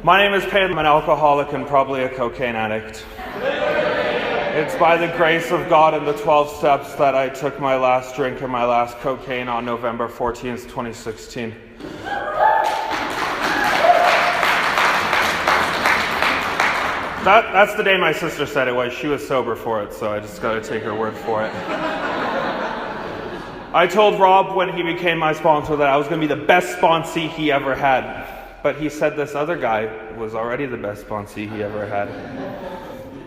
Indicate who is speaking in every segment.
Speaker 1: My name is Payden. I'm an alcoholic and probably a cocaine addict. It's by the grace of God and the 12 steps that I took my last drink and my last cocaine on November 14th, 2016. That's the day my sister said it was. She was sober for it, so I just got to take her word for it. I told Rob when he became my sponsor that I was going to be the best sponsee he ever had. But he said this other guy was already the best sponsee he ever had.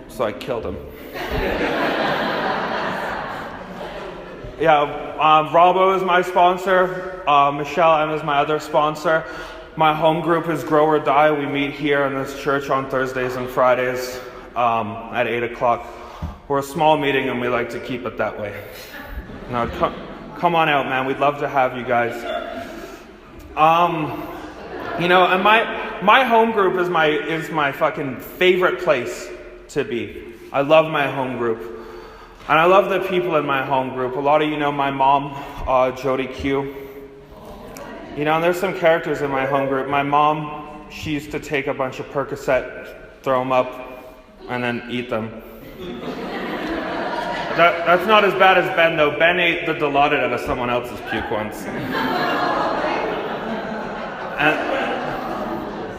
Speaker 1: So I killed him. Robbo is my sponsor. Michelle M is my other sponsor. My home group is Grow or Die. We meet here in this church on Thursdays and Fridays at 8 o'clock. We're a small meeting and we like to keep it that way. Now, come on out, man. We'd love to have you guys. And my home group is my fucking favorite place to be. I love my home group. And I love the people in my home group. A lot of you know my mom, Jody Q. And there's some characters in my home group. My mom, she used to take a bunch of Percocet, throw them up, and then eat them. That's not as bad as Ben, though. Ben ate the Dilaudid out of someone else's puke once.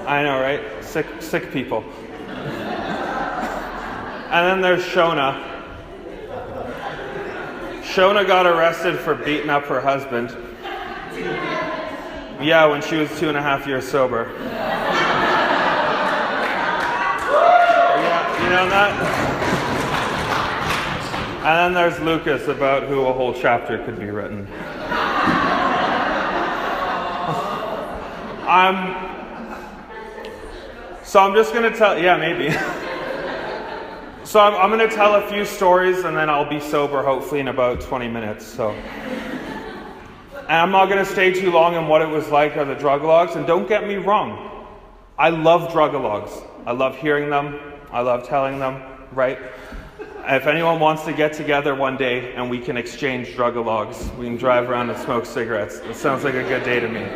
Speaker 1: I know, right? Sick people. And then there's Shona. Shona got arrested for beating up her husband. Yeah, when she was 2.5 years sober. Yeah, you know that? And then there's Lucas, about who a whole chapter could be written. So I'm just going to tell, yeah, maybe. So I'm going to tell a few stories and then I'll be sober hopefully in about 20 minutes. And I'm not going to stay too long on what it was like or the drug-a-logs. And don't get me wrong, I love drug-a-logs. I love hearing them. I love telling them, right? If anyone wants to get together one day and we can exchange drug-a-logs, we can drive around and smoke cigarettes. It sounds like a good day to me.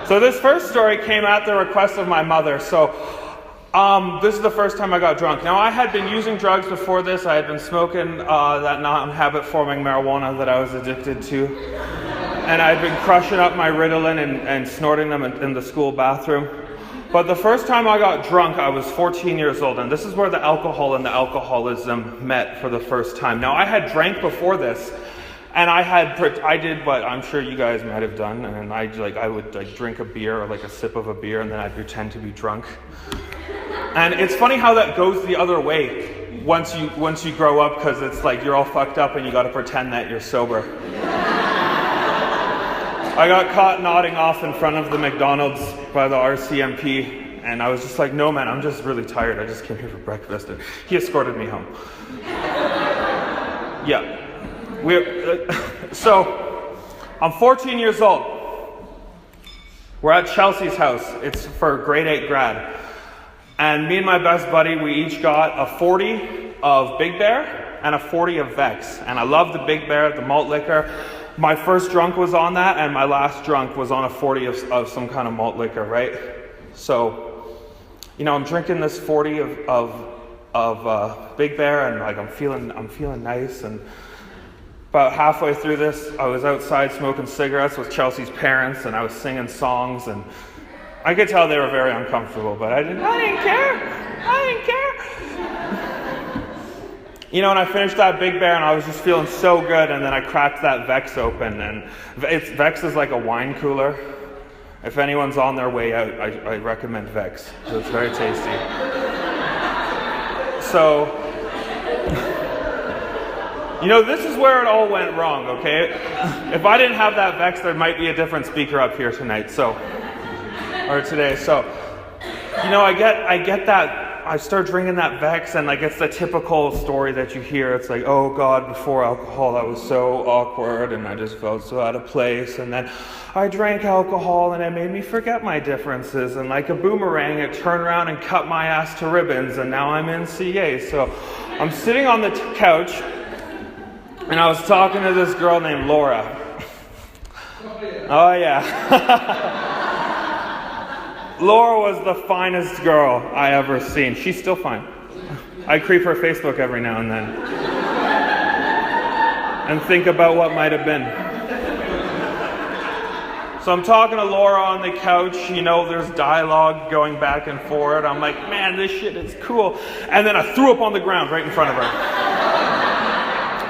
Speaker 1: So this first story came at the request of my mother. So this is the first time I got drunk. Now, I had been using drugs before this. I had been smoking that non-habit-forming marijuana that I was addicted to. And I had been crushing up my Ritalin and snorting them in the school bathroom. But the first time I got drunk, I was 14 years old. And this is where the alcohol and the alcoholism met for the first time. Now, I had drank before this. And I did what I'm sure you guys might have done. And I would drink a beer or like a sip of a beer and then I'd pretend to be drunk. And it's funny how that goes the other way once you grow up, because it's like you're all fucked up and you got to pretend that you're sober. I got caught nodding off in front of the McDonald's by the RCMP, and I was just like, no man, I'm just really tired. I just came here for breakfast. And he escorted me home. Yeah. So I'm 14 years old. We're at Chelsea's house. It's for grade 8 grad. And me and my best buddy, we each got a 40 of Big Bear and a 40 of Vex. And I love the Big Bear, the malt liquor. My first drunk was on that, and my last drunk was on a 40 of some kind of malt liquor, right? So, I'm drinking this 40 of Big Bear, and like I'm feeling nice. And about halfway through this, I was outside smoking cigarettes with Chelsea's parents, and I was singing songs, and I could tell they were very uncomfortable, but I didn't care. And I finished that Big Bear and I was just feeling so good, and then I cracked that Vex open, and Vex is like a wine cooler. If anyone's on their way out, I recommend Vex. So it's very tasty. So, this is where it all went wrong, okay? If I didn't have that Vex, there might be a different speaker up here tonight, or today. So, I get that. I start drinking that Vex, and like it's the typical story that you hear. It's like, oh God, before alcohol, that was so awkward, and I just felt so out of place. And then I drank alcohol, and it made me forget my differences. And like a boomerang, it turned around and cut my ass to ribbons, and now I'm in CA. So I'm sitting on the couch, and I was talking to this girl named Laura. Oh yeah. Laura was the finest girl I ever seen. She's still fine. I creep her Facebook every now and then and think about what might have been. So I'm talking to Laura on the couch, there's dialogue going back and forth. I'm like, man, this shit is cool. And then I threw up on the ground right in front of her.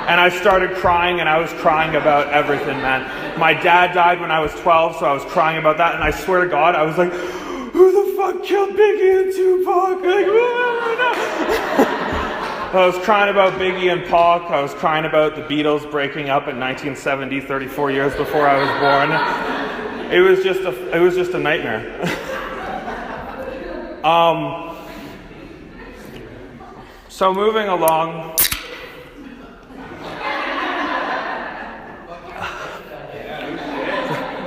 Speaker 1: And I started crying, and I was crying about everything, man. My dad died when I was 12, so I was crying about that. And I swear to God, I was like, who the fuck killed Biggie and Tupac? Like, I was crying about Biggie and Pac. I was crying about the Beatles breaking up in 1970, 34 years before I was born. It was just a nightmare. So moving along.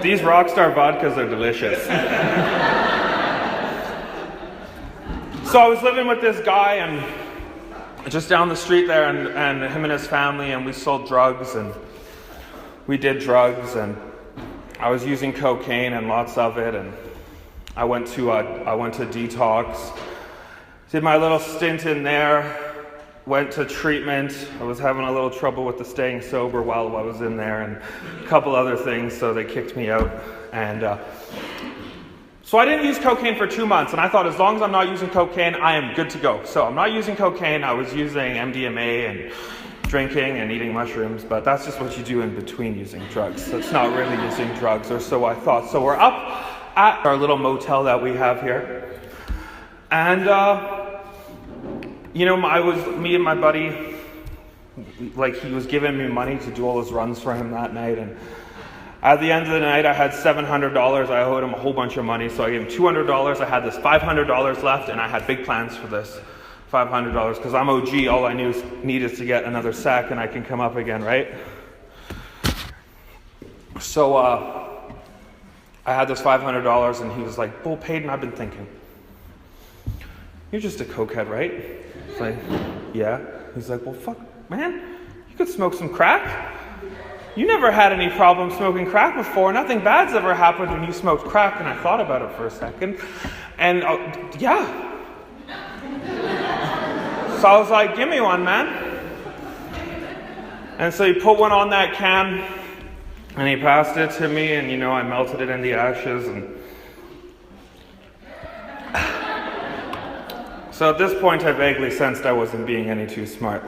Speaker 1: These Rockstar vodkas are delicious. So I was living with this guy and just down the street there, and him and his family, and we sold drugs and we did drugs, and I was using cocaine and lots of it, and I went to detox, did my little stint in there, went to treatment. I was having a little trouble with the staying sober while I was in there, and a couple other things, so they kicked me out. And so I didn't use cocaine for 2 months, and I thought as long as I'm not using cocaine, I am good to go. So I'm not using cocaine. I was using MDMA and drinking and eating mushrooms, but that's just what you do in between using drugs. That's not really using drugs, or so I thought. So we're up at our little motel that we have here, and me and my buddy, like, he was giving me money to do all his runs for him that night, and at the end of the night I had $700. I owed him a whole bunch of money, so I gave him $200. I had this $500 left, and I had big plans for this $500, because I'm OG. All I need is to get another sack and I can come up again, right? So I had this $500, and he was like, "Well, Payden, I've been thinking. You're just a cokehead, right?" It's like, "Yeah." He's like, "Well, fuck, man, you could smoke some crack. You never had any problem smoking crack before. Nothing bad's ever happened when you smoked crack." And I thought about it for a second, and yeah. So I was like, "Give me one, man." And so he put one on that can, and he passed it to me, and I melted it in the ashes. And so at this point, I vaguely sensed I wasn't being any too smart.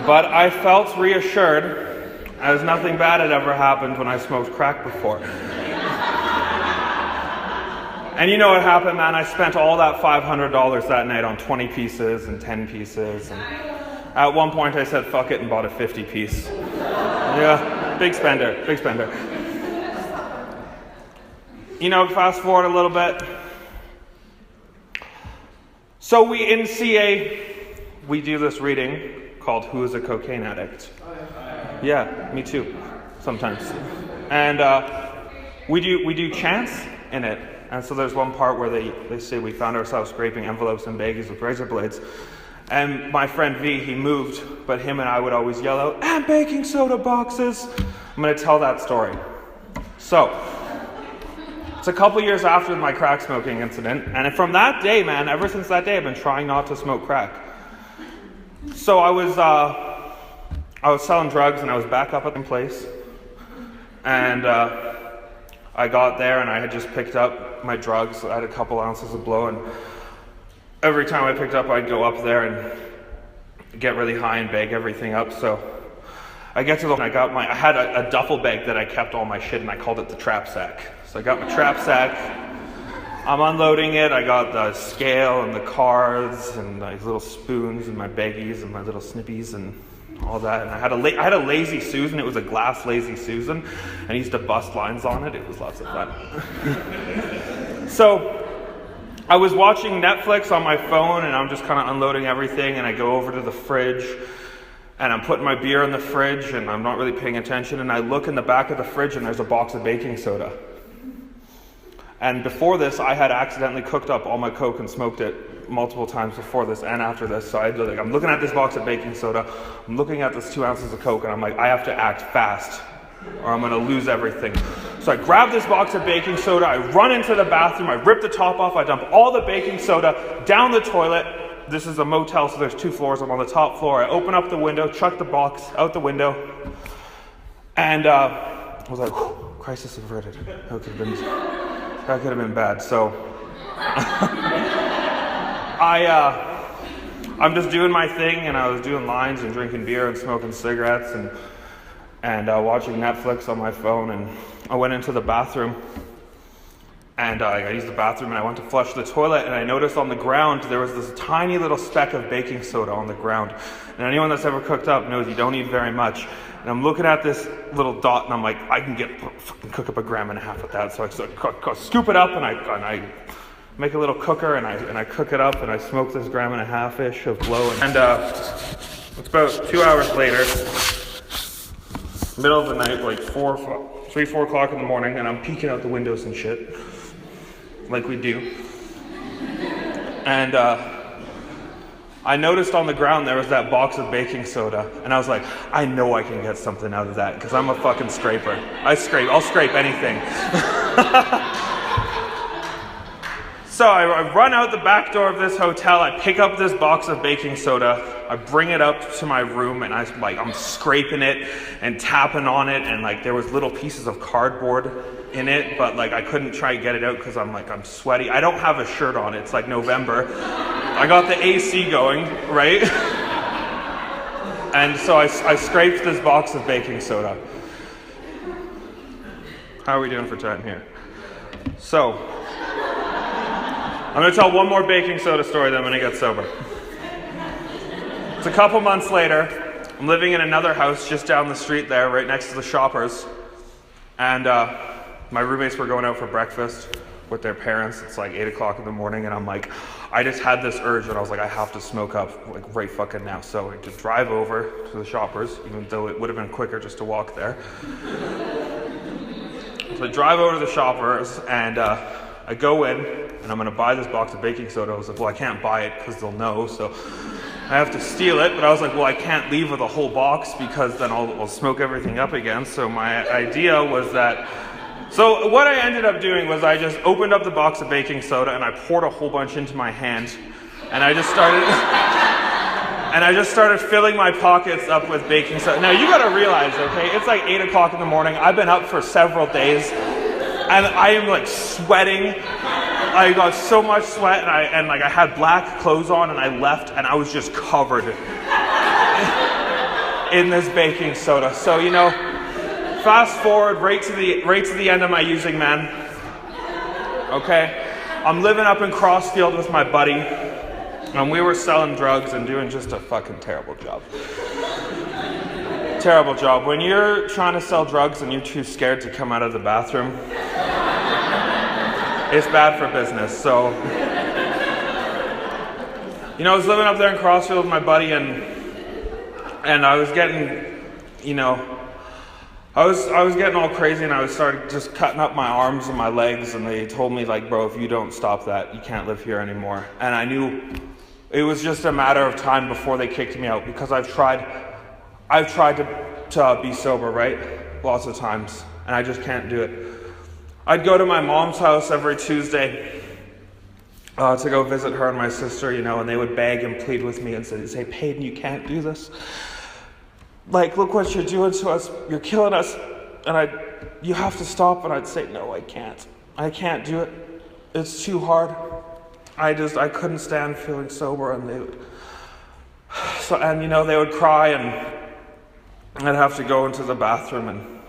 Speaker 1: But I felt reassured, as nothing bad had ever happened when I smoked crack before. And you know what happened, man? I spent all that $500 that night on 20 pieces and 10 pieces. And at one point I said, fuck it, and bought a 50 piece. Yeah, big spender. Fast forward a little bit. So in CA, we do this reading called Who is a Cocaine Addict? Yeah, me too, sometimes. And we do chants in it. And so there's one part where they say we found ourselves scraping envelopes and baggies with razor blades. And my friend V, he moved, but him and I would always yell out, "And baking soda boxes." I'm going to tell that story. So, it's a couple years after my crack smoking incident. And from that day, man, ever since that day, I've been trying not to smoke crack. So I was selling drugs, and I was back up at the place. And I got there, and I had just picked up my drugs. I had a couple ounces of blow, and every time I picked up, I'd go up there and get really high and bag everything up. So I get to the, I had a duffel bag that I kept all my shit, and I called it the trap sack. So I got my trap sack. I'm unloading it. I got the scale and the cards and my little spoons and my baggies and my little snippies and all that. And I had a Lazy Susan. It was a glass Lazy Susan, and I used to bust lines on it. It was lots of fun. So I was watching Netflix on my phone, and I'm just kind of unloading everything, and I go over to the fridge, and I'm putting my beer in the fridge, and I'm not really paying attention, and I look in the back of the fridge, and there's a box of baking soda. And before this, I had accidentally cooked up all my Coke and smoked it multiple times before this and after this. So I'm looking at this box of baking soda, I'm looking at this 2 ounces of Coke, and I'm like, I have to act fast or I'm going to lose everything. So I grab this box of baking soda, I run into the bathroom, I rip the top off, I dump all the baking soda down the toilet. This is a motel, so there's 2 floors. I'm on the top floor. I open up the window, chuck the box out the window, and I was like, crisis averted. That could have been bad. So I'm just doing my thing, and I was doing lines and drinking beer and smoking cigarettes and watching Netflix on my phone, and I went into the bathroom. And I used the bathroom and I went to flush the toilet, and I noticed on the ground there was this tiny little speck of baking soda on the ground. And anyone that's ever cooked up knows you don't need very much. And I'm looking at this little dot and I'm like, I can cook up 1.5 grams with that. So I scoop it up and I make a little cooker and I cook it up and I smoke this 1.5 grams-ish of blow. And it's about 2 hours later, middle of the night, like 3, 4 o'clock in the morning, and I'm peeking out the windows and shit. Like we do. And I noticed on the ground there was that box of baking soda, and I was like, I know I can get something out of that because I'm a fucking scraper. I'll scrape anything. So I run out the back door of this hotel, I pick up this box of baking soda, I bring it up to my room, and I'm scraping it and tapping on it, and like there was little pieces of cardboard in it, but like I couldn't try to get it out because I'm sweaty. I don't have a shirt on. It's like November. I got the AC going, right? And so I scraped this box of baking soda. How are we doing for time here? So I'm going to tell one more baking soda story, then I'm going to get sober. It's a couple months later. I'm living in another house just down the street there, right next to the Shoppers. And my roommates were going out for breakfast with their parents. It's like 8 o'clock in the morning, and I'm like, I just had this urge, and I was like, I have to smoke up, like right fucking now. So I just drive over to the Shoppers, even though it would have been quicker just to walk there. So I drive over to the Shoppers, and I go in, and I'm going to buy this box of baking soda. I was like, well, I can't buy it because they'll know, so I have to steal it. But I was like, well, I can't leave with a whole box because then I'll smoke everything up again. So my idea was that, so what I ended up doing was I just opened up the box of baking soda and I poured a whole bunch into my hand, and I just started filling my pockets up with baking soda. Now you got to realize, okay, it's like 8 o'clock in the morning. I've been up for several days, and I am like sweating. I got so much sweat, and I had black clothes on, and I left, and I was just covered in this baking soda. So fast forward right to the end of my using, man. Okay, I'm living up in Crossfield with my buddy, and we were selling drugs and doing just a fucking terrible job. Terrible job. When you're trying to sell drugs and you're too scared to come out of the bathroom, it's bad for business. So, I was living up there in Crossfield with my buddy, and I was getting, I was getting all crazy, and I started just cutting up my arms and my legs, and they told me, like, bro, if you don't stop that, you can't live here anymore. And I knew it was just a matter of time before they kicked me out, because I've tried to be sober, right? Lots of times, and I just can't do it. I'd go to my mom's house every Tuesday to go visit her and my sister, and they would beg and plead with me and say, Payden, you can't do this. Like, look what you're doing to us. You're killing us. And you have to stop. And I'd say, no, I can't. I can't do it. It's too hard. I couldn't stand feeling sober. And they would cry, and I'd have to go into the bathroom and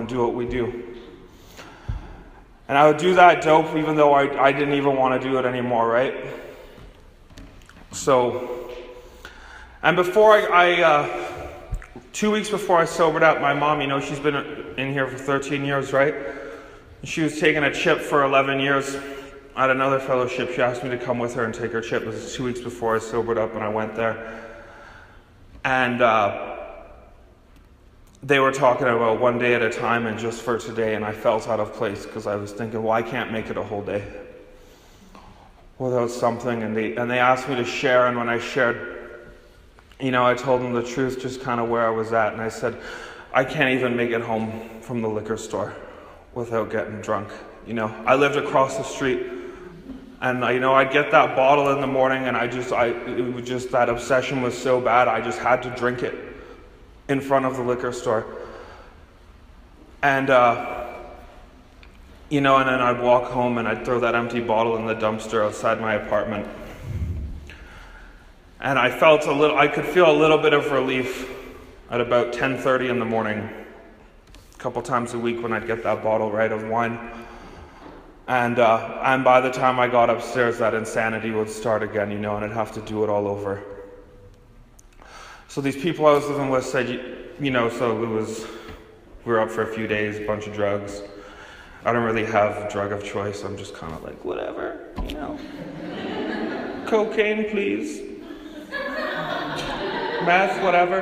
Speaker 1: do what we do. And I would do that dope even though I didn't even want to do it anymore, right? So, and before 2 weeks before I sobered up, my mom, she's been in here for 13 years, right? She was taking a chip for 11 years at another fellowship. She asked me to come with her and take her chip. It was 2 weeks before I sobered up, and I went there. And they were talking about one day at a time and just for today, and I felt out of place because I was thinking, well, I can't make it a whole day without something. And they asked me to share, and when I shared, I told them the truth, just kind of where I was at, and I said, I can't even make it home from the liquor store without getting drunk. I lived across the street, and I'd get that bottle in the morning, and it was just that obsession was so bad, I just had to drink it in front of the liquor store. And and then I'd walk home and I'd throw that empty bottle in the dumpster outside my apartment. And I could feel a little bit of relief at about 10:30 in the morning, a couple times a week when I'd get that bottle, right, of wine. And by the time I got upstairs, that insanity would start again, and I'd have to do it all over. So these people I was living with said, we were up for a few days, a bunch of drugs. I don't really have a drug of choice. I'm just kind of like, whatever, Cocaine, please. Meth, whatever.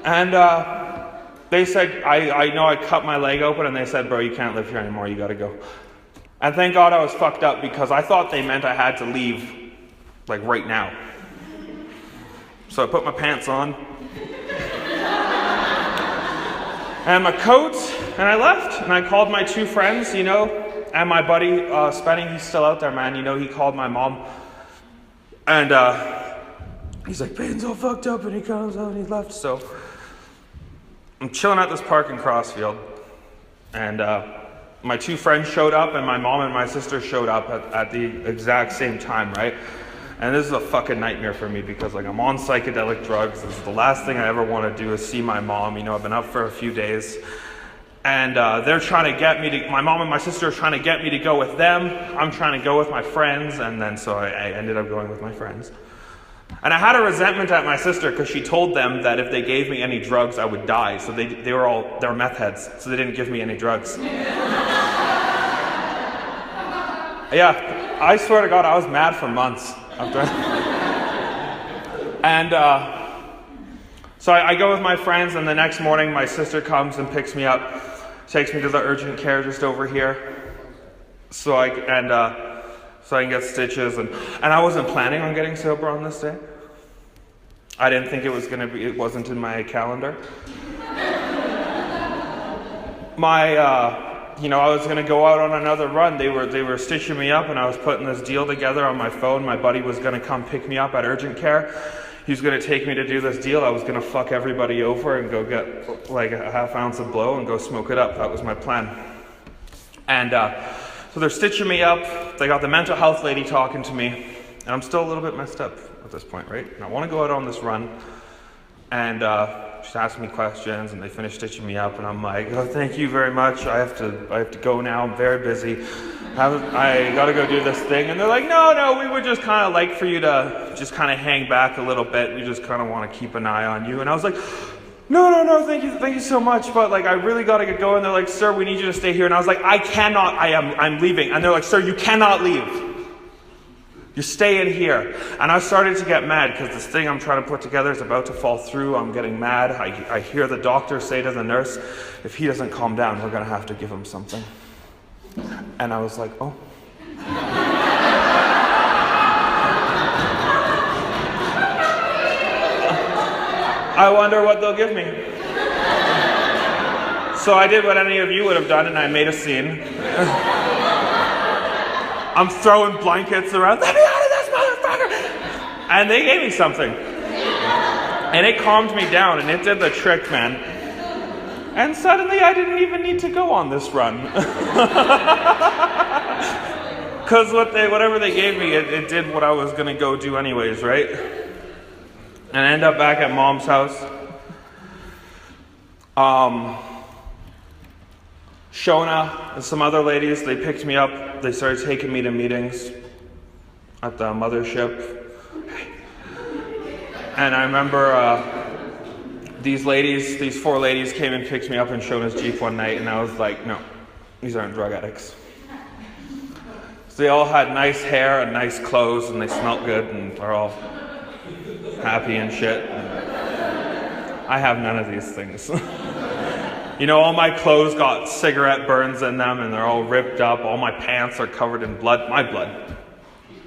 Speaker 1: And they said, I cut my leg open, and they said, bro, you can't live here anymore. You got to go. And thank God I was fucked up, because I thought they meant I had to leave, like, right now. So I put my pants on and my coat, and I left. And I called my two friends, and my buddy, Spenny, he's still out there, man. He called my mom. And he's like, Payden's all fucked up, and he comes out and he left. So I'm chilling at this park in Crossfield, and my two friends showed up, and my mom and my sister showed up at the exact same time, right? And this is a fucking nightmare for me, because I'm on psychedelic drugs. This is the last thing I ever want to do is see my mom. I've been up for a few days. And they're trying to get me to, my mom and my sister are trying to get me to go with them. I'm trying to go with my friends. And then so I ended up going with my friends. And I had a resentment at my sister, because she told them that if they gave me any drugs, I would die. So they were meth heads. So they didn't give me any drugs. Yeah, I swear to God, I was mad for months after. And so I go with my friends, and the next morning my sister comes and picks me up, takes me to the urgent care just over here, so I can get stitches. And I wasn't planning on getting sober on this day. I didn't think it wasn't in my calendar. I was going to go out on another run. They were stitching me up, and I was putting this deal together on my phone. My buddy was going to come pick me up at urgent care. He was going to take me to do this deal. I was going to fuck everybody over and go get like a half ounce of blow and go smoke it up. That was my plan. And so they're stitching me up. They got the mental health lady talking to me. And I'm still a little bit messed up at this point, right? And I want to go out on this run. And she's asking me questions, and they finish stitching me up, and I'm like, oh, thank you very much. I have to go now. I'm very busy. I got to go do this thing. And they're like, no, we would just kind of like for you to just kind of hang back a little bit. We just kind of want to keep an eye on you. And I was like, no, thank you so much. But I really got to get going. They're like, sir, we need you to stay here. And I was like, I'm leaving. And they're like, sir, you cannot leave. You stay in here. And I started to get mad, because this thing I'm trying to put together is about to fall through. I'm getting mad. I hear the doctor say to the nurse, if he doesn't calm down, we're going to have to give him something. And I was like, oh. I wonder what they'll give me. So I did what any of you would have done, and I made a scene. I'm throwing blankets around. Let me out of this, motherfucker! And they gave me something. And it calmed me down, and it did the trick, man. And suddenly I didn't even need to go on this run. Because whatever they gave me, it did what I was going to go do anyways, right? And I end up back at Mom's house. Shona and some other ladies, they picked me up. They started taking me to meetings at the mothership. And I remember these four ladies came and picked me up in Shona's Jeep one night, and I was like, no, these aren't drug addicts. So they all had nice hair and nice clothes, and they smelled good, and are all happy and shit. I have none of these things. All my clothes got cigarette burns in them, and they're all ripped up. All my pants are covered in blood, my blood.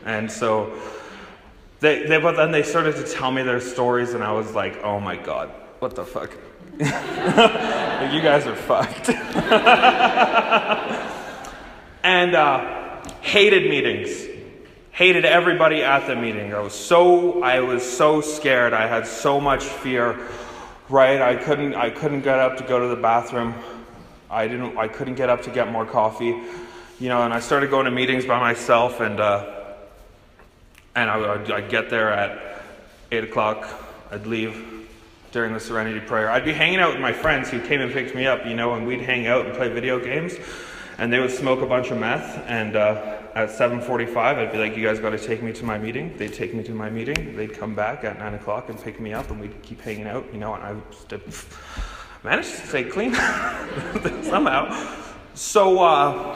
Speaker 1: And so, but then they started to tell me their stories, and I was like, oh my God, what the fuck? Like, you guys are fucked. And hated meetings. Hated everybody at the meeting. I was so scared. I had so much fear. Right? I couldn't get up to go to the bathroom. I couldn't get up to get more coffee. And I started going to meetings by myself, and I'd get there at 8 o'clock. I'd leave during the Serenity Prayer. I'd be hanging out with my friends who came and picked me up, and we'd hang out and play video games, and they would smoke a bunch of meth, and at 7:45, I'd be like, you guys got to take me to my meeting. They'd take me to my meeting. They'd come back at 9 o'clock and pick me up, and we'd keep hanging out, and I managed to stay clean somehow. So, I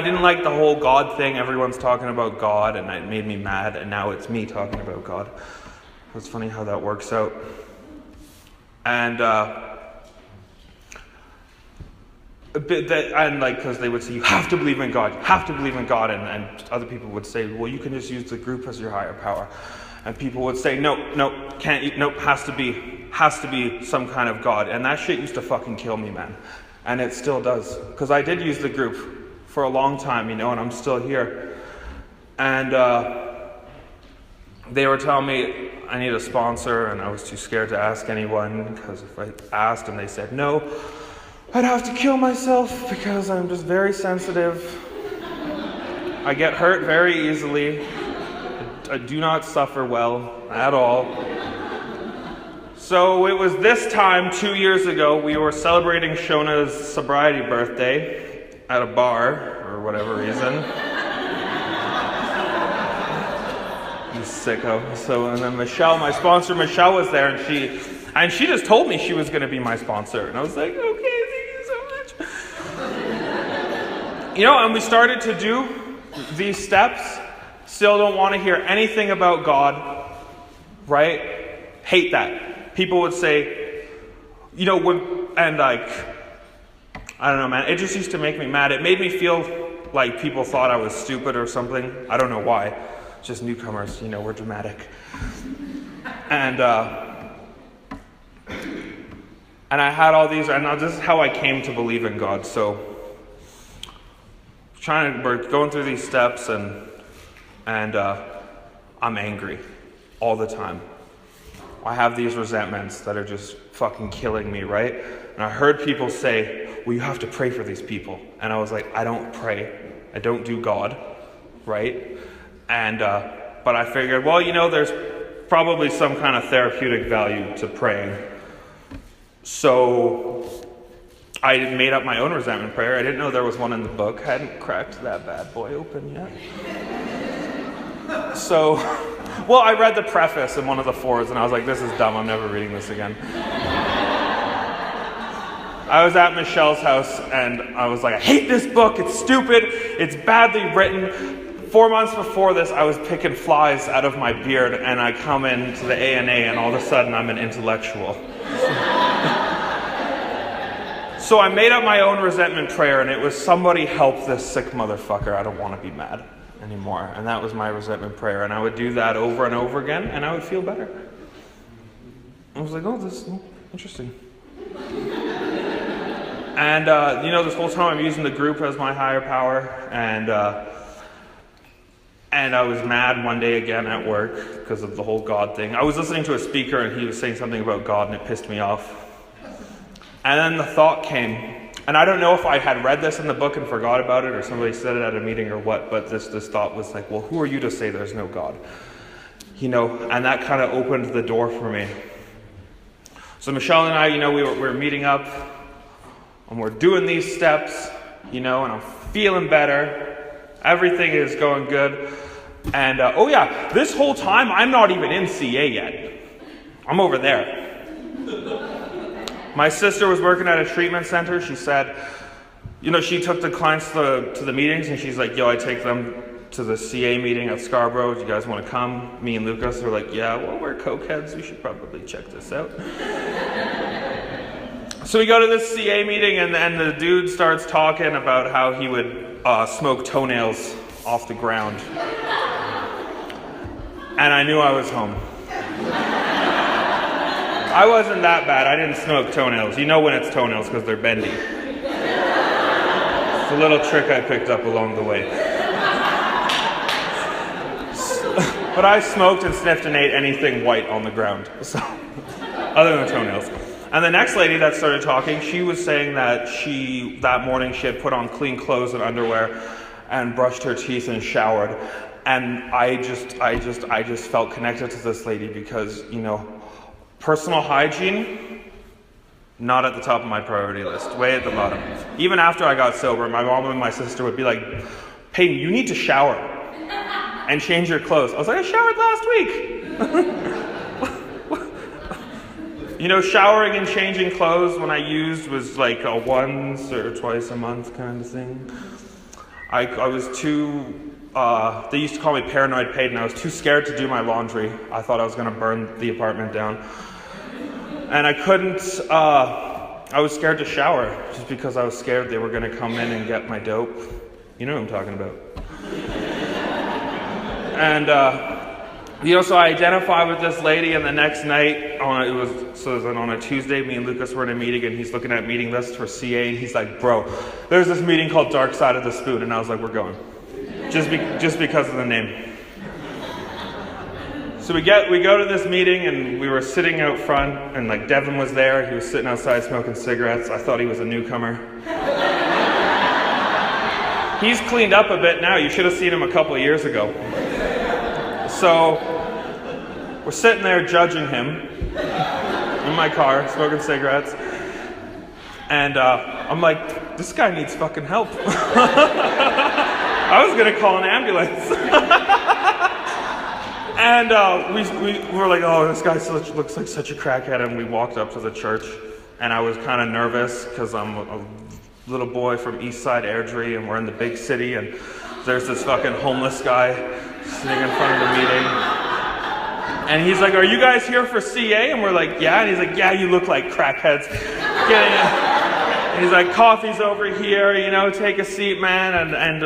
Speaker 1: didn't like the whole God thing. Everyone's talking about God, and it made me mad, and now it's me talking about God. It's funny how that works out. And because they would say, you have to believe in God, and other people would say, well, you can just use the group as your higher power. And people would say, no, can't, nope, has to be some kind of God. And that shit used to fucking kill me, man. And it still does. Because I did use the group for a long time, and I'm still here. And they were telling me I need a sponsor, and I was too scared to ask anyone, because if I asked and they said no, I'd have to kill myself, because I'm just very sensitive. I get hurt very easily. I do not suffer well at all. So it was this time 2 years ago, we were celebrating Shona's sobriety birthday at a bar, for whatever reason. You sicko. So, and then Michelle, my sponsor Michelle, was there, and she just told me she was going to be my sponsor. And I was like, okay, thank you so much. And we started to do these steps. Still don't want to hear anything about God, right? Hate that. People would say, I don't know, man, it just used to make me mad. It made me feel like people thought I was stupid or something. I don't know why. Just newcomers, we're dramatic. And I had all these, and this is how I came to believe in God. So, we're going through these steps, and I'm angry all the time. I have these resentments that are just fucking killing me, right? And I heard people say, well, you have to pray for these people. And I was like, I don't pray. I don't do God, right? And, but I figured, well, there's probably some kind of therapeutic value to praying. So I made up my own resentment prayer. I didn't know there was one in the book. I hadn't cracked that bad boy open yet. So, well, I read the preface in one of the fours, and I was like, this is dumb. I'm never reading this again. I was at Michelle's house, and I was like, I hate this book. It's stupid. It's badly written. 4 months before this, I was picking flies out of my beard, and I come into the ANA, and all of a sudden, I'm an intellectual. So I made up my own resentment prayer, and it was, somebody help this sick motherfucker. I don't want to be mad anymore. And that was my resentment prayer. And I would do that over and over again, and I would feel better. I was like, oh, this is interesting. And, this whole time I'm using the group as my higher power. And I was mad one day again at work because of the whole God thing. I was listening to a speaker, and he was saying something about God, and it pissed me off. And then the thought came, and I don't know if I had read this in the book and forgot about it, or somebody said it at a meeting or what, but this thought was like, well, who are you to say there's no God? And that kind of opened the door for me. So Michelle and I, we were meeting up, and we're doing these steps, and I'm feeling better. Everything is going good. And, this whole time, I'm not even in CA yet. I'm over there. My sister was working at a treatment center. She said, she took the clients to the meetings, and she's like, I take them to the CA meeting at Scarborough. Do you guys want to come? Me and Lucas were like, yeah, well, we're cokeheads. We should probably check this out. So we go to this CA meeting, and the dude starts talking about how he would smoke toenails off the ground. And I knew I was home. I wasn't that bad. I didn't smoke toenails. You know when it's toenails because they're bendy. It's a little trick I picked up along the way. But I smoked and sniffed and ate anything white on the ground. So, other than toenails. And the next lady that started talking, she was saying that that morning she had put on clean clothes and underwear and brushed her teeth and showered. And I just felt connected to this lady because, personal hygiene, not at the top of my priority list, way at the bottom. Even after I got sober, my mom and my sister would be like, Payden, you need to shower and change your clothes. I was like, I showered last week. Showering and changing clothes when I used was like a once or twice a month kind of thing. I was too, they used to call me Paranoid Payden. I was too scared to do my laundry. I thought I was going to burn the apartment down. And I couldn't, I was scared to shower just because I was scared they were going to come in and get my dope. You know what I'm talking about. And, so I identified with this lady, and the next night, on a Tuesday, me and Lucas were in a meeting, and he's looking at meeting lists for CA, and he's like, bro, there's this meeting called Dark Side of the Spoon, and I was like, we're going. Just because of the name. So we go to this meeting, and we were sitting out front, and like Devin was there, he was sitting outside smoking cigarettes. I thought he was a newcomer. He's cleaned up a bit now, you should have seen him a couple of years ago. So, we're sitting there judging him in my car, smoking cigarettes, and I'm like, this guy needs fucking help. I was going to call an ambulance. And we were like, oh, this guy looks like such a crackhead, and we walked up to the church, and I was kind of nervous because I'm a little boy from East Side Airdrie, and we're in the big city, and there's this fucking homeless guy sitting in front of the meeting. And he's like, are you guys here for CA? And we're like, yeah. And he's like, yeah, you look like crackheads. Get in. And he's like, coffee's over here, take a seat, man. And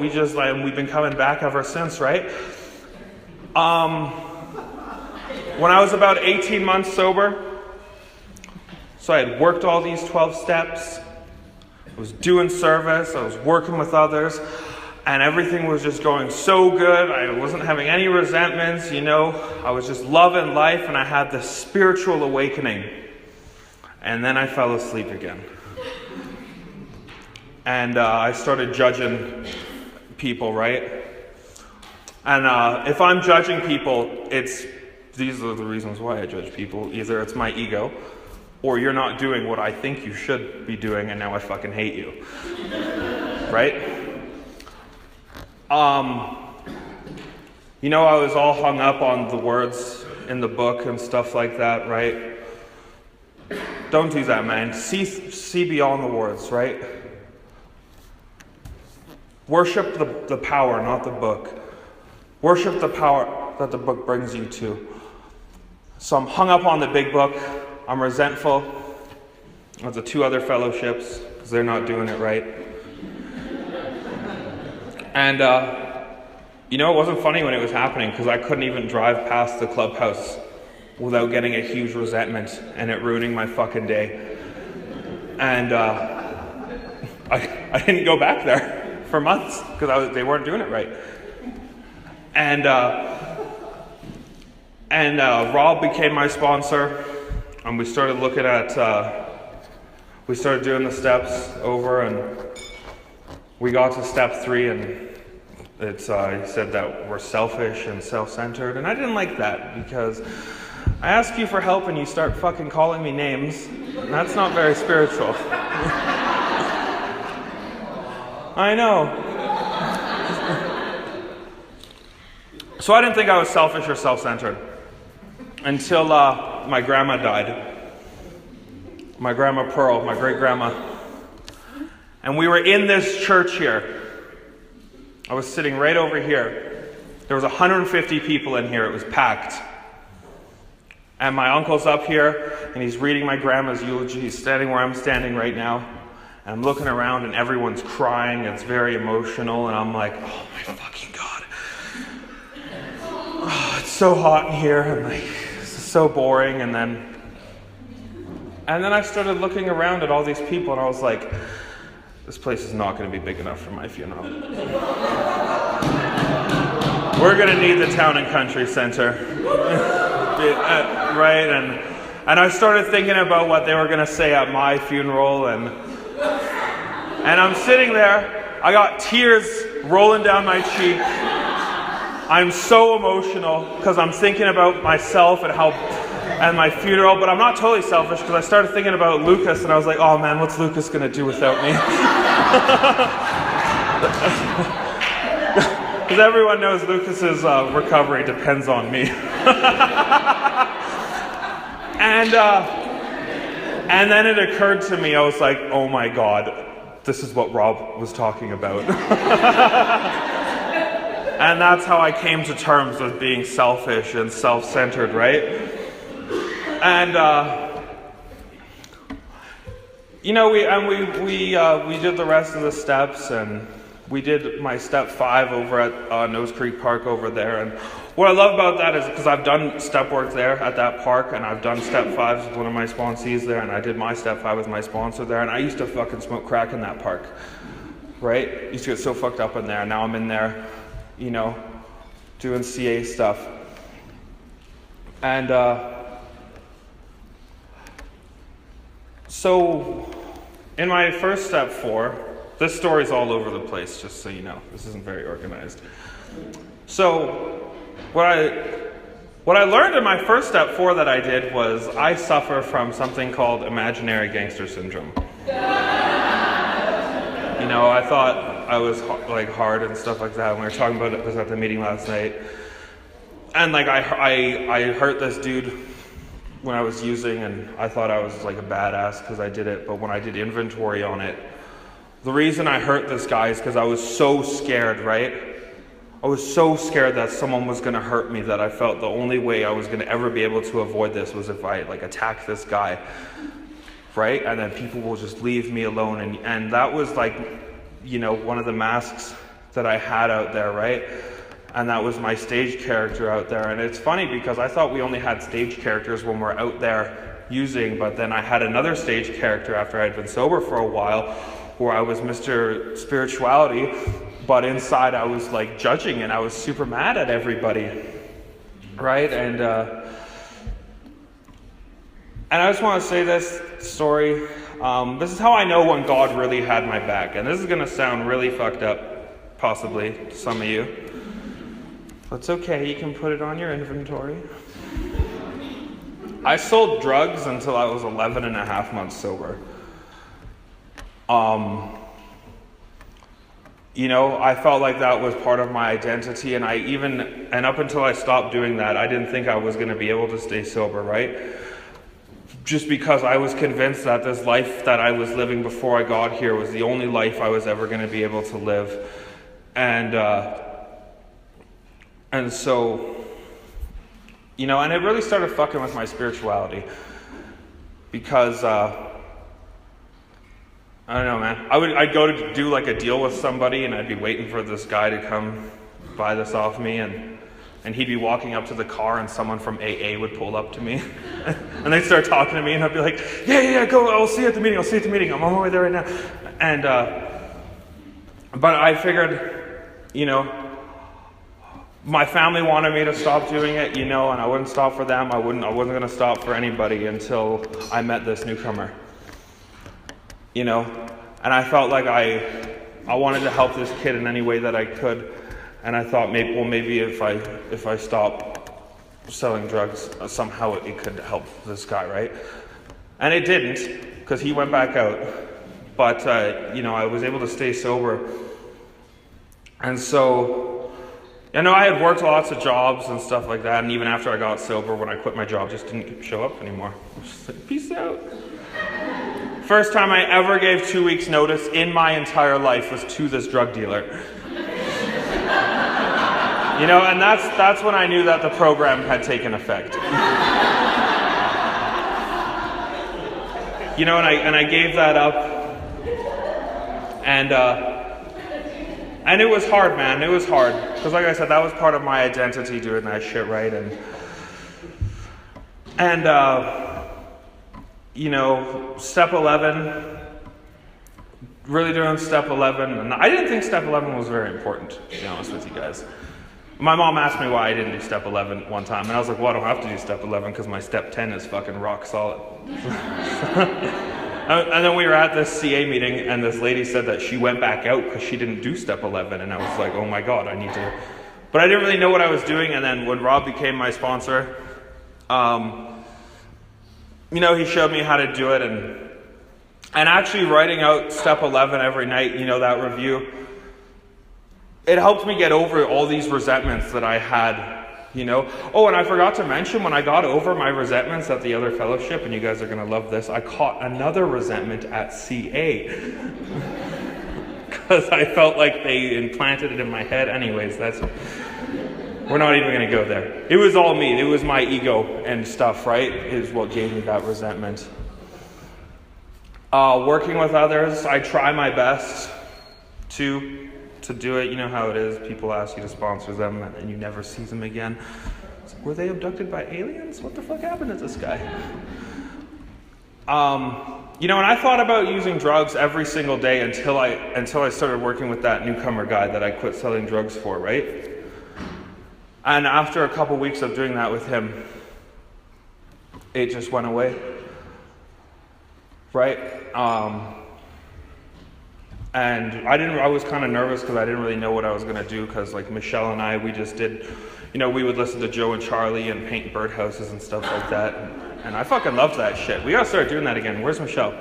Speaker 1: we just we've been coming back ever since, right? When I was about 18 months sober, so I had worked all these 12 steps. I was doing service. I was working with others. And everything was just going so good. I wasn't having any resentments, I was just loving life, and I had this spiritual awakening. And then I fell asleep again. And I started judging people, right? And if I'm judging people, these are the reasons why I judge people. Either it's my ego, or you're not doing what I think you should be doing, and now I fucking hate you. Right? I was all hung up on the words in the book and stuff like that, right? Don't do that, man. See beyond the words, right? Worship the power, not the book. Worship the power that the book brings you to. So I'm hung up on the big book. I'm resentful of the two other fellowships because they're not doing it right. And, it wasn't funny when it was happening because I couldn't even drive past the clubhouse without getting a huge resentment and it ruining my fucking day. And I didn't go back there for months because they weren't doing it right. And Rob became my sponsor, and we started looking at, we started doing the steps over, and we got to step 3, and he said that we're selfish and self-centered, and I didn't like that because I ask you for help and you start fucking calling me names, and that's not very spiritual. I know. So I didn't think I was selfish or self-centered until my grandma died. My grandma Pearl, my great-grandma. And we were in this church here. I was sitting right over here. There was 150 people in here. It was packed. And my uncle's up here, and he's reading my grandma's eulogy. He's standing where I'm standing right now. And I'm looking around, and everyone's crying. It's very emotional, and I'm like, oh my fucking God. Oh, it's so hot in here, and like, this is so boring. And then And then I started looking around at all these people, and I was like, this place is not going to be big enough for my funeral. We're going to need the town and country center. Right? And I started thinking about what they were going to say at my funeral, and I'm sitting there, I got tears rolling down my cheek. I'm so emotional because I'm thinking about myself and my funeral, but I'm not totally selfish because I started thinking about Lucas, and I was like, oh man, what's Lucas going to do without me? Because everyone knows Lucas's recovery depends on me. And then it occurred to me, I was like, oh my God, this is what Rob was talking about. And that's how I came to terms with being selfish and self-centered, right? And we did the rest of the steps, and we did my step 5 over at Nose Creek Park over there. And what I love about that is because I've done step work there at that park, and I've done step 5s with one of my sponsees there, and I did my step 5 with my sponsor there, and I used to fucking smoke crack in that park, right? Used to get so fucked up in there, and now I'm in there, doing CA stuff. And so in my first step 4, this story's all over the place, just so you know. This isn't very organized. So what I learned in my first step 4 that I did was I suffer from something called imaginary gangster syndrome. I thought I was hard and stuff like that. We were talking about this at the meeting last night. And I hurt this dude when I was using, and I thought I was like a badass because I did it. But when I did inventory on it, the reason I hurt this guy is because I was so scared, right? I was so scared that someone was going to hurt me that I felt the only way I was going to ever be able to avoid this was if I attacked this guy, right? And then people will just leave me alone. And that was one of the masks that I had out there, right? And that was my stage character out there. And it's funny because I thought we only had stage characters when we're out there using, but then I had another stage character after I'd been sober for a while where I was Mr. Spirituality, but inside I was judging, and I was super mad at everybody, right? And I just want to say this story. This is how I know when God really had my back. And this is going to sound really fucked up, possibly, to some of you. But it's okay, you can put it on your inventory. I sold drugs until I was 11 and a half months sober. I felt like that was part of my identity, and up until I stopped doing that, I didn't think I was going to be able to stay sober, right? Just because I was convinced that this life that I was living before I got here was the only life I was ever going to be able to live. And so, and it really started fucking with my spirituality. Because, I don't know, man. I'd go to do a deal with somebody, and I'd be waiting for this guy to come buy this off me, and he'd be walking up to the car, and someone from AA would pull up to me, and they'd start talking to me, and I'd be like, yeah, go, I'll see you at the meeting, I'm on my way there right now. And, but I figured, my family wanted me to stop doing it, and I wouldn't stop for them, I wasn't going to stop for anybody until I met this newcomer. And I felt like I wanted to help this kid in any way that I could, and I thought maybe if I stop selling drugs, somehow it could help this guy, right? And it didn't, because he went back out, but I was able to stay sober. And so, I had worked lots of jobs and stuff like that, and even after I got sober, when I quit my job, just didn't show up anymore. I was just like, peace out. First time I ever gave 2 weeks notice in my entire life was to this drug dealer. And that's when I knew that the program had taken effect. And I gave that up. And it was hard, man. It was hard. Because like I said, that was part of my identity, doing that shit, right? And step 11, really doing step 11. And I didn't think step 11 was very important, to be honest with you guys. My mom asked me why I didn't do step 11 one time. And I was like, well, I don't have to do step 11 because my step 10 is fucking rock solid. And then we were at this CA meeting and this lady said that she went back out because she didn't do step 11. And I was like, oh my God, I need to. But I didn't really know what I was doing. And then when Rob became my sponsor, he showed me how to do it. And actually writing out step 11 every night, that review, it helped me get over all these resentments that I had. Oh, and I forgot to mention, when I got over my resentments at the other fellowship, and you guys are going to love this, I caught another resentment at CA. Because I felt like they implanted it in my head. Anyways, we're not even going to go there. It was all me. It was my ego and stuff, right? Is what gave me that resentment. Working with others, I try my best to do it. You know how it is. People ask you to sponsor them and you never see them again. Were they abducted by aliens? What the fuck happened to this guy? And I thought about using drugs every single day until I started working with that newcomer guy that I quit selling drugs for, right? And after a couple weeks of doing that with him, it just went away, right? And I was kind of nervous because I didn't really know what I was going to do because like Michelle and I, we just did, we would listen to Joe and Charlie and paint birdhouses and stuff like that. And I fucking loved that shit. We got to start doing that again. Where's Michelle?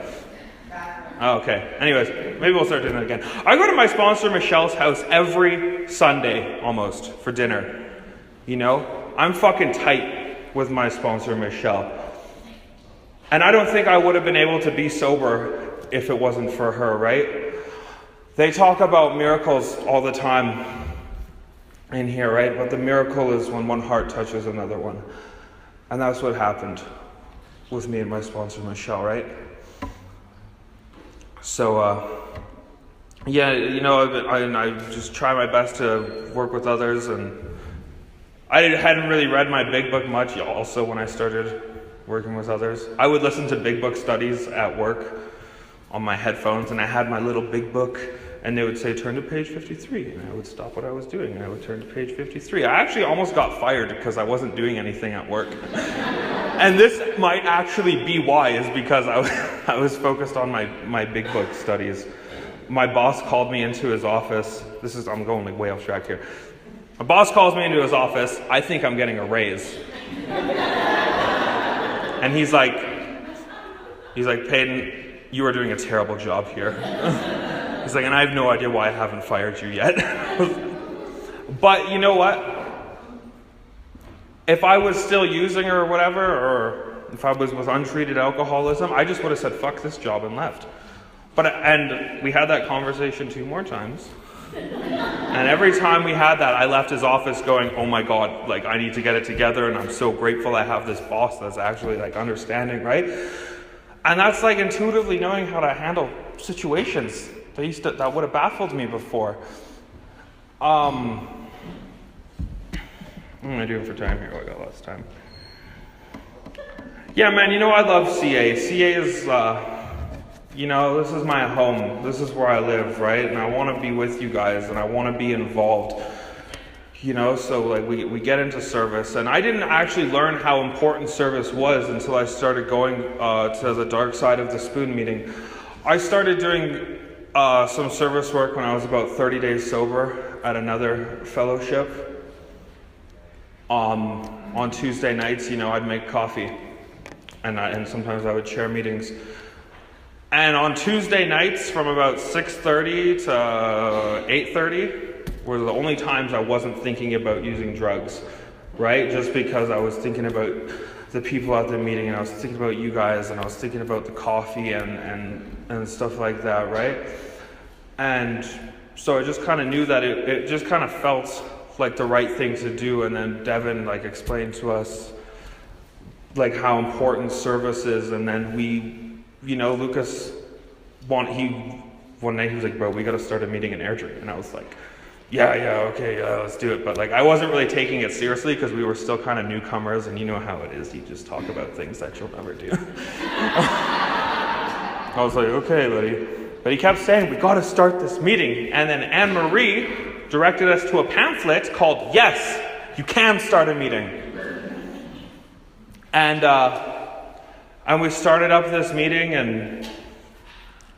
Speaker 1: Oh, okay. Anyways, maybe we'll start doing that again. I go to my sponsor Michelle's house every Sunday almost for dinner. I'm fucking tight with my sponsor Michelle. And I don't think I would have been able to be sober if it wasn't for her, right? They talk about miracles all the time in here, right? But the miracle is when one heart touches another one. And that's what happened with me and my sponsor, Michelle, right? So, I just try my best to work with others. And I hadn't really read my big book much also when I started working with others. I would listen to big book studies at work on my headphones, and I had my little big book, and they would say, turn to page 53, and I would stop what I was doing, and I would turn to page 53. I actually almost got fired because I wasn't doing anything at work. And this might actually be why, is because I was focused on my big book studies. My boss called me into his office. I'm going like way off track here. My boss calls me into his office. I think I'm getting a raise. And he's like, Payden, you are doing a terrible job here. He's like, and I have no idea why I haven't fired you yet. But you know what? If I was still using or whatever, or if I was with untreated alcoholism, I just would have said, fuck this job and left. And we had that conversation 2 more times. And every time we had that, I left his office going, oh my God, like I need to get it together, and I'm so grateful I have this boss that's actually like understanding, right? And that's like intuitively knowing how to handle situations that would have baffled me before. What am I doing for time here? Oh, I got lots of time. Yeah, man, I love CA. CA is, this is my home. This is where I live, right? And I want to be with you guys, and I want to be involved. So like we get into service, and I didn't actually learn how important service was until I started going to the Dark Side of the Spoon meeting. I started doing some service work when I was about 30 days sober at another fellowship. On Tuesday nights, I'd make coffee, and sometimes I would chair meetings. And on Tuesday nights, from about 6:30 to 8:30, were the only times I wasn't thinking about using drugs, right? Just because I was thinking about the people at the meeting, and I was thinking about you guys, and I was thinking about the coffee and stuff like that, right? And so I just kind of knew that it just kind of felt like the right thing to do. And then Devin like explained to us like how important service is. And then Lucas one night he was like, bro, we got to start a meeting in Airdrie. And I was like, okay, let's do it. But like I wasn't really taking it seriously because we were still kind of newcomers, and you know how it is. You just talk about things that you'll never do. I was like, okay, buddy. But he kept saying, we got to start this meeting. And then Anne-Marie directed us to a pamphlet called Yes, You Can Start a Meeting. And we started up this meeting, and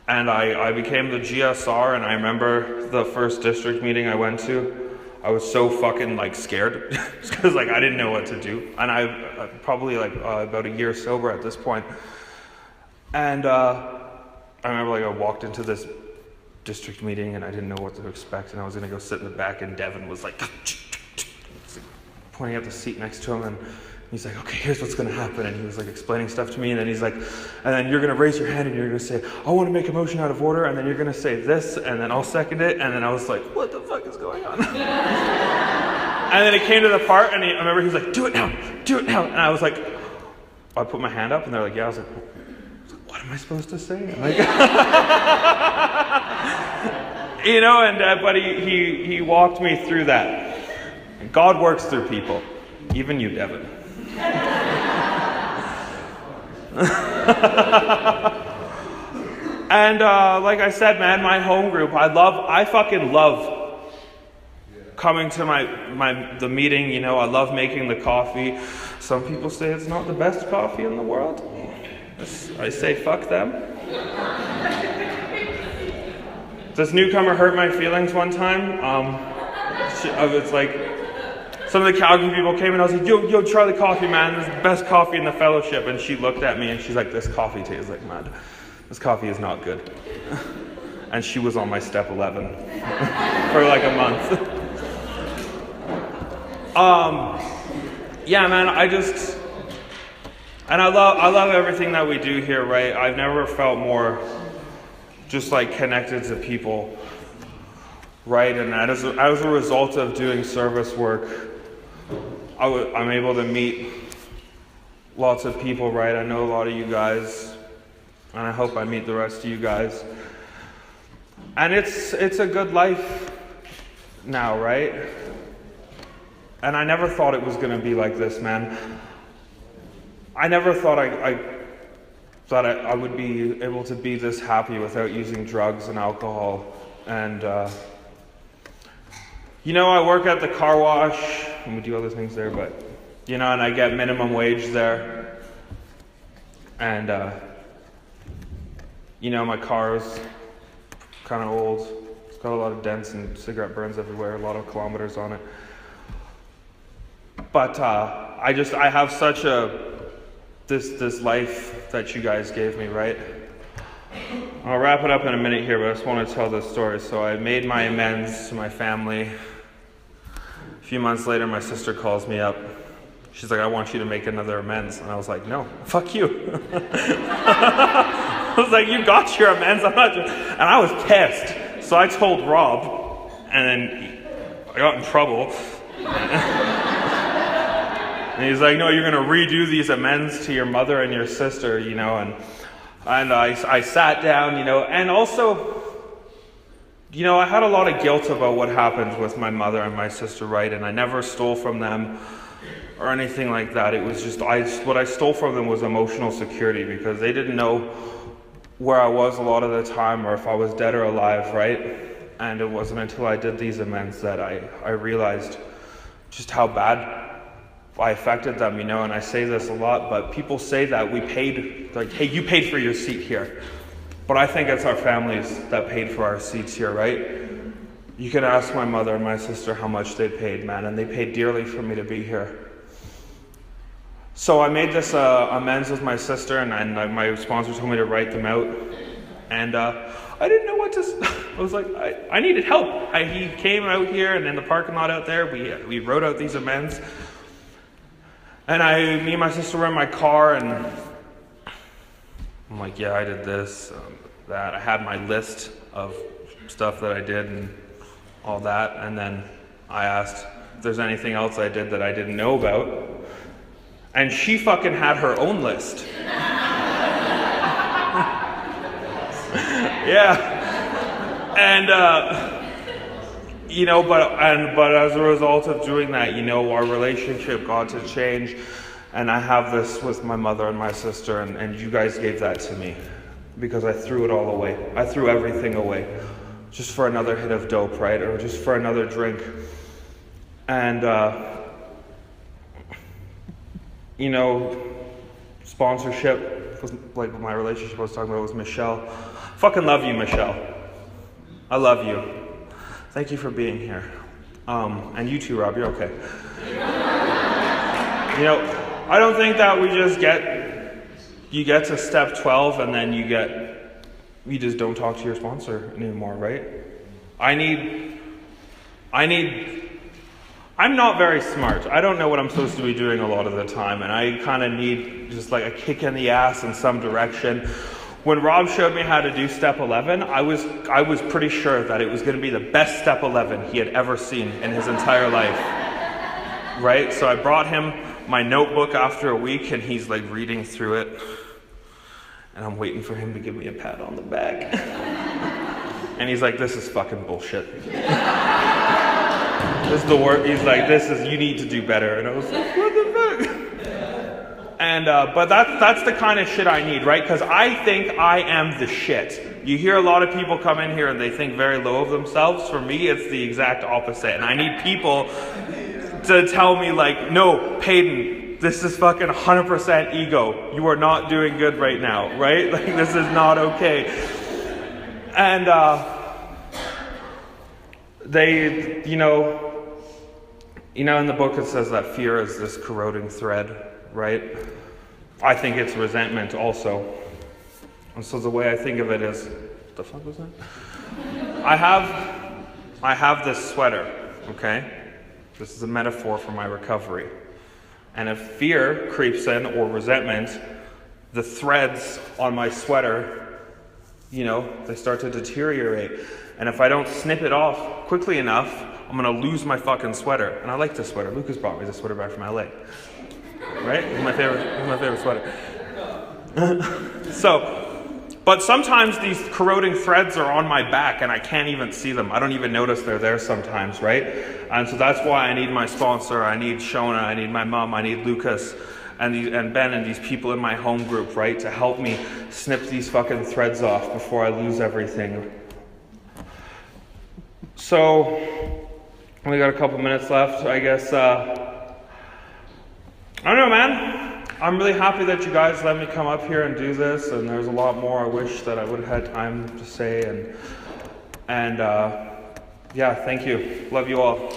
Speaker 1: I became the GSR. And I remember the first district meeting I went to, I was so fucking scared because I didn't know what to do. And I probably about a year sober at this point. And I remember I walked into this district meeting and I didn't know what to expect, and I was going to go sit in the back, and Devin was pointing at the seat next to him, and he's like, okay, here's what's going to happen. And he was explaining stuff to me, and then he's like, and then you're going to raise your hand and you're going to say, I want to make a motion out of order, and then you're going to say this, and then I'll second it. And then I was like, what the fuck is going on? And then it came to the part, and I remember he was like, do it now. And I was like, I put my hand up, and they're like, yeah. I was like, what am I supposed to say? But he walked me through that. And God works through people, even you, Devin. And like I said, man, my home group, I fucking love coming to the meeting. I love making the coffee. Some people say it's not the best coffee in the world. I say fuck them. This newcomer hurt my feelings one time. It's some of the Calgary people came and I was like, yo, try the coffee, man. This is the best coffee in the fellowship. And she looked at me and she's like, this coffee tastes like mud. This coffee is not good. And she was on my step 11 for a month. Yeah, man, I love everything that we do here, right? I've never felt more just connected to people, right? And as a result of doing service work, I'm able to meet lots of people, right? I know a lot of you guys, and I hope I meet the rest of you guys. And it's a good life now, right? And I never thought it was going to be like this, man. I never thought I would be able to be this happy without using drugs and alcohol. And, I work at the car wash, and we do other things there, but, and I get minimum wage there. And, my car is kind of old. It's got a lot of dents and cigarette burns everywhere, a lot of kilometers on it. But I have such this life that you guys gave me, right? I'll wrap it up in a minute here, but I just want to tell this story. So I made my amends to my family. A few months later, my sister calls me up. She's like, I want you to make another amends. And I was like, no, fuck you. I was like, you got your amends. I'm not doing. And I was pissed. So I told Rob, and then I got in trouble. And he's like, no, you're going to redo these amends to your mother and your sister, and I sat down, and also, I had a lot of guilt about what happened with my mother and my sister, right? And I never stole from them or anything like that. It was just, what I stole from them was emotional security, because they didn't know where I was a lot of the time, or if I was dead or alive, right? And it wasn't until I did these amends that I realized just how bad I affected them, and I say this a lot, but people say that we paid, hey, you paid for your seat here. But I think it's our families that paid for our seats here, right? You can ask my mother and my sister how much they paid, man, and they paid dearly for me to be here. So I made this amends with my sister, and my sponsor told me to write them out. And I didn't know what to I was like, I needed help. He came out here, and in the parking lot out there, we wrote out these amends. And me and my sister were in my car, and I'm like, yeah, I did this, that. I had my list of stuff that I did and all that. And then I asked if there's anything else I did that I didn't know about. And she fucking had her own list. Yeah. And, but as a result of doing that, our relationship got to change. And I have this with my mother and my sister, and you guys gave that to me. because I threw it all away. I threw everything away just for another hit of dope, right? Or just for another drink. And, you know, sponsorship was like my relationship I was talking about was Michelle. Fucking love you, Michelle. I love you. Thank you for being here. And you too, Rob, you're okay. You know, I don't think that we just you get to step 12 and then you just don't talk to your sponsor anymore, right? I'm not very smart. I don't know what I'm supposed to be doing a lot of the time, and I kind of need just like a kick in the ass in some direction. When Rob showed me how to do step 11, I was pretty sure that it was going to be the best step 11 he had ever seen in his entire life. Right? So I brought him my notebook after a week, and he's like reading through it, and I'm waiting for him to give me a pat on the back. And he's like, "This is fucking bullshit. This is the work." He's like, you need to do better. And I was like, what the fuck? And, but that's the kind of shit I need, right? Because I think I am the shit. You hear a lot of people come in here and they think very low of themselves. For me, it's the exact opposite. And I need people to tell me like, no, Payden, this is fucking 100% ego. You are not doing good right now, right? Like, this is not okay. And, they, you know, in the book it says that fear is this corroding thread, right? I think it's resentment also. And so the way I think of it is, what the fuck was that? I have this sweater, okay? This is a metaphor for my recovery. And if fear creeps in, or resentment, the threads on my sweater, you know, they start to deteriorate. And if I don't snip it off quickly enough, I'm going to lose my fucking sweater. And I like this sweater. Lucas brought me this sweater back from LA. Right? It's my favorite sweater. But sometimes these corroding threads are on my back and I can't even see them. I don't even notice they're there sometimes, right? And so that's why I need my sponsor. I need Shona. I need my mom. I need Lucas and Ben and these people in my home group, right? To help me snip these fucking threads off before I lose everything. So, we got a couple minutes left, I guess. I don't know, man. I'm really happy that you guys let me come up here and do this, and there's a lot more I wish that I would have had time to say, and yeah, thank you. Love you all.